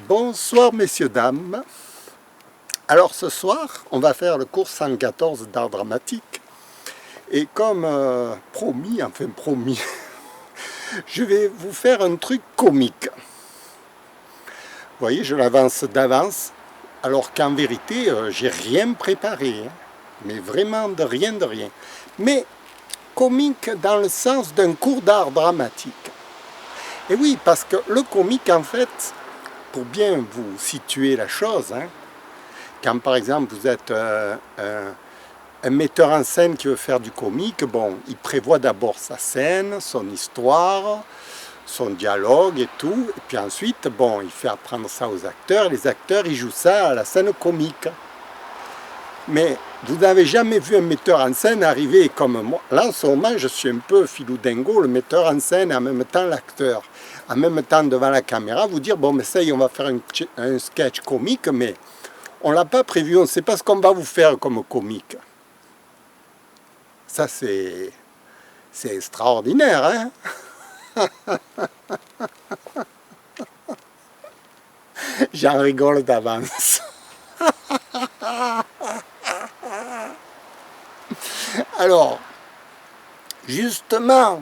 Bonsoir messieurs, dames. Alors ce soir, on va faire le cours 114 d'art dramatique. Et comme promis, je vais vous faire un truc comique. Vous voyez, je l'avance d'avance, alors qu'en vérité, j'ai rien préparé. Hein, mais vraiment de rien. Mais comique dans le sens d'un cours d'art dramatique. Et oui, parce que le comique, en fait, pour bien vous situer la chose, hein, quand par exemple vous êtes un metteur en scène qui veut faire du comique, bon, il prévoit d'abord sa scène, son histoire, son dialogue et tout, et puis ensuite, bon, il fait apprendre ça aux acteurs, les acteurs, ils jouent ça à la scène comique. Mais vous n'avez jamais vu un metteur en scène arriver comme moi. Là, en ce moment, je suis un peu filou dingo, le metteur en scène et en même temps l'acteur. En même temps, devant la caméra, vous dire, bon, mais ça y est, on va faire un sketch comique, mais on ne l'a pas prévu, on ne sait pas ce qu'on va vous faire comme comique. Ça, c'est extraordinaire, hein. J'en rigole d'avance. Alors, justement,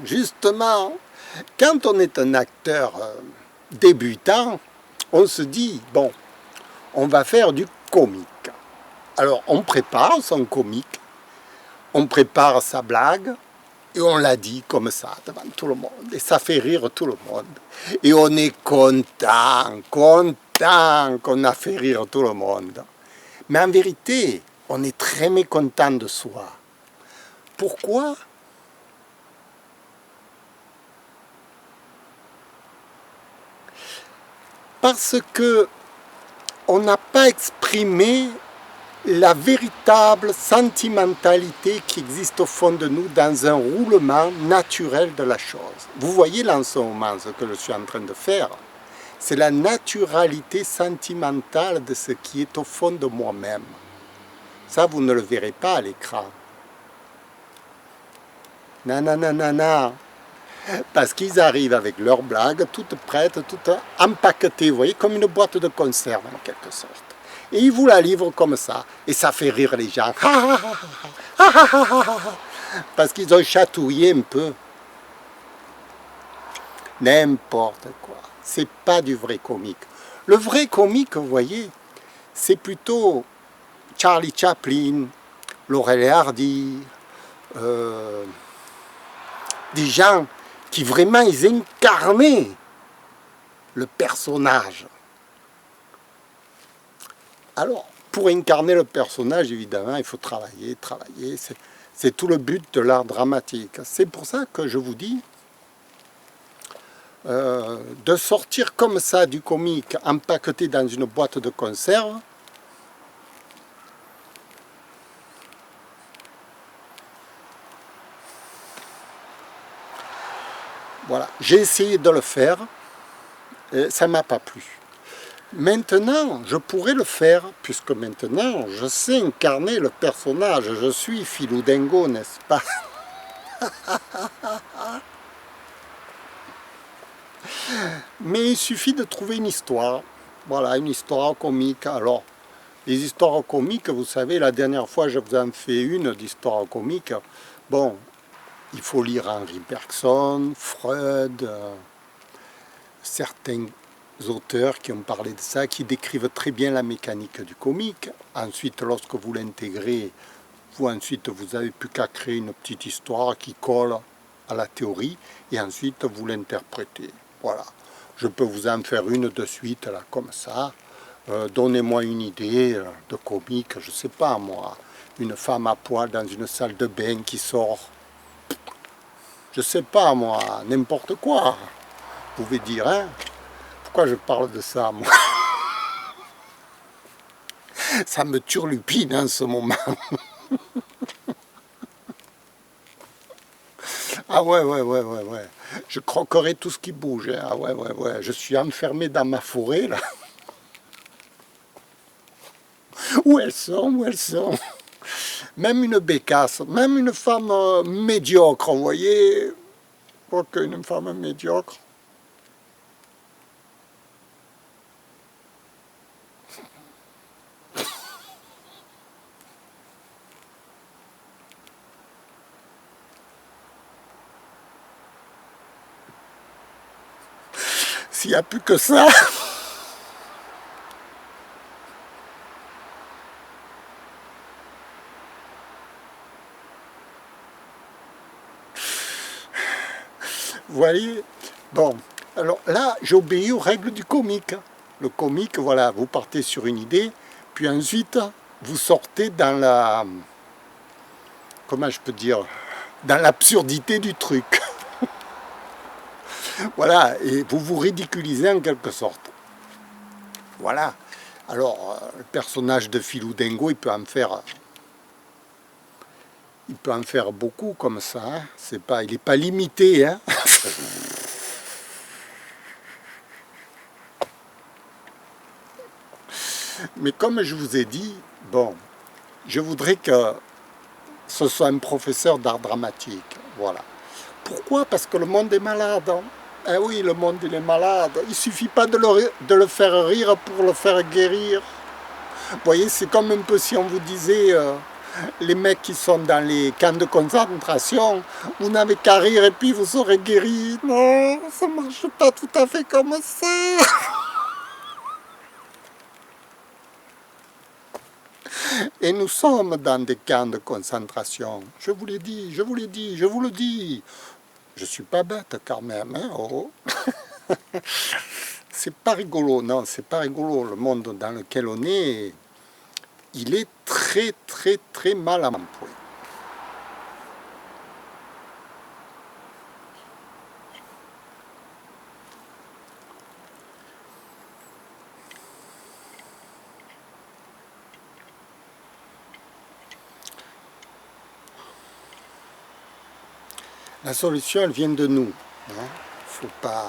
quand on est un acteur débutant, on se dit, bon, on va faire du comique. Alors, on prépare son comique, on prépare sa blague, et on l'a dit comme ça, devant tout le monde, et ça fait rire tout le monde. Et on est content qu'on a fait rire tout le monde. Mais en vérité, on est très mécontent de soi. Pourquoi ? Parce que on n'a pas exprimé la véritable sentimentalité qui existe au fond de nous dans un roulement naturel de la chose. Vous voyez là en ce moment ce que je suis en train de faire, c'est la naturalité sentimentale de ce qui est au fond de moi-même. Ça, vous ne le verrez pas à l'écran. Nanana. Parce qu'ils arrivent avec leurs blagues, toutes prêtes, toutes empaquetées, vous voyez, comme une boîte de conserve en quelque sorte. Et ils vous la livrent comme ça, et ça fait rire les gens. Parce qu'ils ont chatouillé un peu. N'importe quoi. C'est pas du vrai comique. Le vrai comique, vous voyez, c'est plutôt Charlie Chaplin, Laurel et Hardy, des gens qui vraiment, ils incarnaient le personnage. Alors, pour incarner le personnage, évidemment, il faut travailler. C'est tout le but de l'art dramatique. C'est pour ça que je vous dis, de sortir comme ça du comique, empaqueté dans une boîte de conserve, voilà, j'ai essayé de le faire, et ça ne m'a pas plu. Maintenant, je pourrais le faire, puisque maintenant, je sais incarner le personnage. Je suis Philou Dingo, n'est-ce pas? Mais il suffit de trouver une histoire. Voilà, une histoire comique. Alors, les histoires comiques, vous savez, la dernière fois, je vous en fais une d'histoire comique. Bon, il faut lire Henri Bergson, Freud, certains auteurs qui ont parlé de ça, qui décrivent très bien la mécanique du comique. Ensuite, lorsque vous l'intégrez, vous n'avez plus qu'à créer une petite histoire qui colle à la théorie, et ensuite vous l'interprétez. Voilà. Je peux vous en faire une de suite, là, comme ça. Donnez-moi une idée de comique, je sais pas moi. Une femme à poil dans une salle de bain qui sort. Je sais pas moi, n'importe quoi. Vous pouvez dire, hein? Pourquoi je parle de ça, moi? Ça me turlupine en ce moment. Ah ouais, ouais, ouais, ouais, ouais. Je croquerai tout ce qui bouge. Hein. Ah ouais, ouais, ouais. Je suis enfermé dans ma forêt, là. Où elles sont, où elles sont. Même une bécasse, même une femme médiocre, vous voyez. Quoique une femme médiocre. S'il n'y a plus que ça. Vous voyez. Bon, alors là, j'obéis aux règles du comique. Le comique, voilà, vous partez sur une idée, puis ensuite, vous sortez dans la... Comment je peux dire? Dans l'absurdité du truc. Voilà, et vous vous ridiculisez en quelque sorte. Voilà. Alors, le personnage de Philou Dingo, il peut en faire beaucoup comme ça. Hein. Il n'est pas limité. Hein. Mais comme je vous ai dit, bon, je voudrais que ce soit un professeur d'art dramatique. Voilà. Pourquoi? Parce que le monde est malade. Hein. Eh oui, le monde il est malade. Il ne suffit pas de le faire rire pour le faire guérir. Vous voyez, c'est comme un peu si on vous disait, les mecs qui sont dans les camps de concentration, vous n'avez qu'à rire et puis vous serez guéri. Non, ça ne marche pas tout à fait comme ça. Et nous sommes dans des camps de concentration. Je vous l'ai dit, je vous l'ai dit, je vous le dis. Je suis pas bête quand même, hein, oh. C'est pas rigolo, non, c'est pas rigolo. Le monde dans lequel on est, il est très, très, très mal employé. La solution, elle vient de nous. Hein. Faut pas,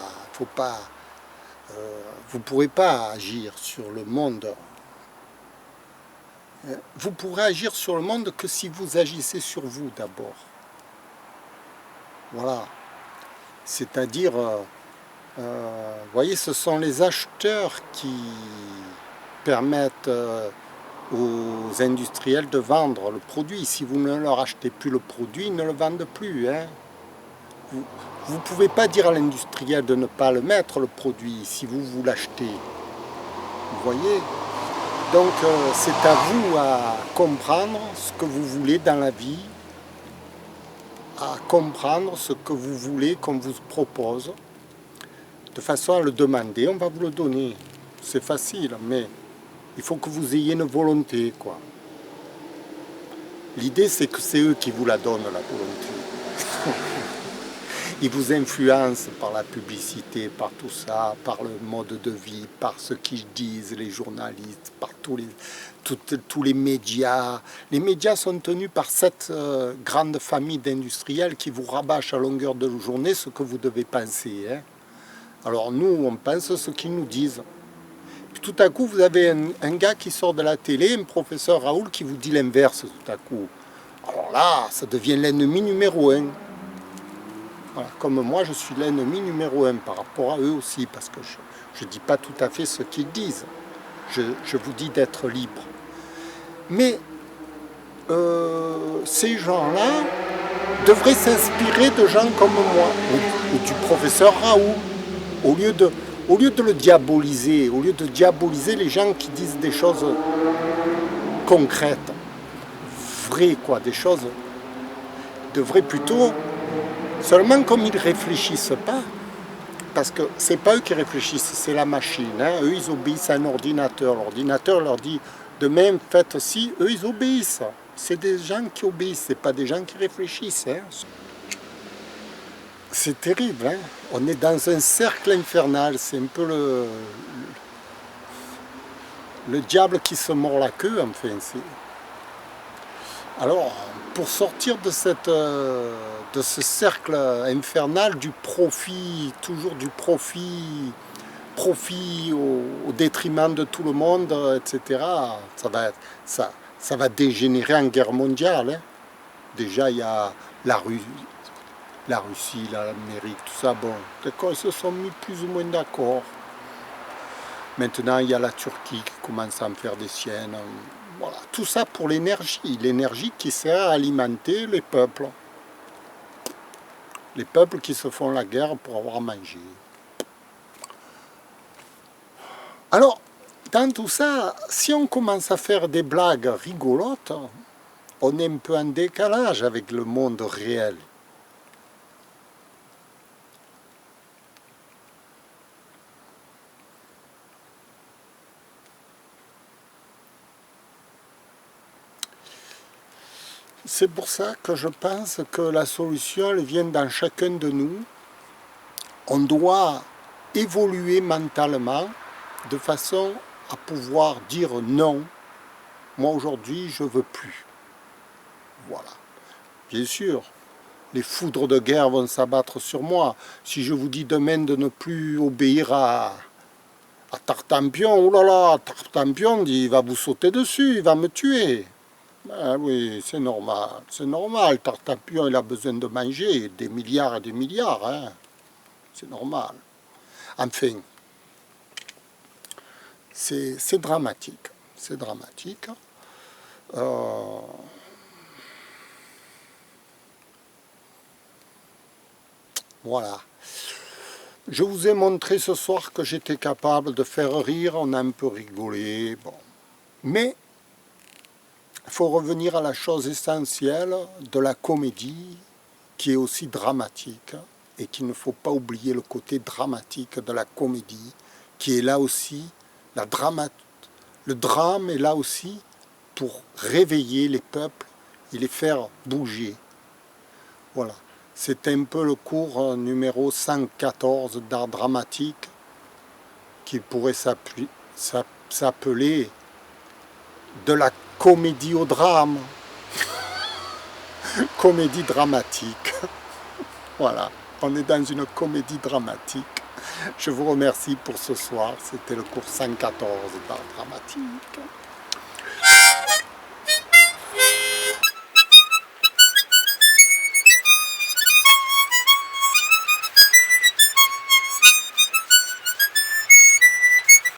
vous ne pourrez pas agir sur le monde. Vous pourrez agir sur le monde que si vous agissez sur vous d'abord. Voilà. C'est-à-dire, vous voyez, ce sont les acheteurs qui permettent aux industriels de vendre le produit. Si vous ne leur achetez plus le produit, ils ne le vendent plus. Hein. Vous ne pouvez pas dire à l'industriel de ne pas le mettre, le produit, si vous l'achetez. Vous voyez? Donc c'est à vous à comprendre ce que vous voulez dans la vie, à comprendre ce que vous voulez qu'on vous propose, de façon à le demander, on va vous le donner. C'est facile, mais il faut que vous ayez une volonté, quoi. L'idée, c'est que c'est eux qui vous la donnent, la volonté. Ils vous influencent par la publicité, par tout ça, par le mode de vie, par ce qu'ils disent, les journalistes, par tous les médias. Les médias sont tenus par cette grande famille d'industriels qui vous rabâchent à longueur de journée ce que vous devez penser. Hein. Alors nous, on pense ce qu'ils nous disent. Tout à coup, vous avez un gars qui sort de la télé, un professeur Raoul, qui vous dit l'inverse tout à coup. Alors là, ça devient l'ennemi numéro un. Voilà, comme moi, je suis l'ennemi numéro un par rapport à eux aussi, parce que je ne dis pas tout à fait ce qu'ils disent. Je vous dis d'être libre. Mais ces gens-là devraient s'inspirer de gens comme moi, ou du professeur Raoult, au lieu de le diaboliser, au lieu de diaboliser les gens qui disent des choses concrètes, vraies, quoi, des choses, devraient plutôt, seulement comme ils ne réfléchissent pas, parce que c'est pas eux qui réfléchissent, c'est la machine, hein. Eux ils obéissent à un ordinateur, l'ordinateur leur dit demain faites ci, eux ils obéissent, c'est des gens qui obéissent, c'est pas des gens qui réfléchissent, hein. C'est terrible, hein. On est dans un cercle infernal, c'est un peu le diable qui se mord la queue, enfin. Alors, pour sortir de ce cercle infernal du profit, toujours du profit au détriment de tout le monde, etc., ça va dégénérer en guerre mondiale, hein. Déjà, il y a la Russie, l'Amérique, tout ça, bon, d'accord, ils se sont mis plus ou moins d'accord. Maintenant, il y a la Turquie qui commence à en faire des siennes. Voilà, tout ça pour l'énergie qui sert à alimenter les peuples. Les peuples qui se font la guerre pour avoir à manger. Alors, dans tout ça, si on commence à faire des blagues rigolotes, on est un peu en décalage avec le monde réel. C'est pour ça que je pense que la solution, elle vient dans chacun de nous. On doit évoluer mentalement de façon à pouvoir dire non. Moi aujourd'hui, je ne veux plus. Voilà. Bien sûr, les foudres de guerre vont s'abattre sur moi. Si je vous dis demain de ne plus obéir à Tartampion, oh là là, Tartampion, il va vous sauter dessus, il va me tuer. Ben oui, c'est normal, Tartampion, il a besoin de manger des milliards et des milliards, hein. C'est normal. Enfin, c'est dramatique, c'est dramatique. Voilà. Je vous ai montré ce soir que j'étais capable de faire rire, on a un peu rigolé, bon. Mais il faut revenir à la chose essentielle de la comédie, qui est aussi dramatique, et qu'il ne faut pas oublier le côté dramatique de la comédie, qui est là aussi, le drame est là aussi pour réveiller les peuples et les faire bouger. Voilà. C'est un peu le cours numéro 114 d'art dramatique qui pourrait s'appeler de la comédie au drame. Comédie dramatique. Voilà, on est dans une comédie dramatique. Je vous remercie pour ce soir. C'était le cours 114 d'art dramatique.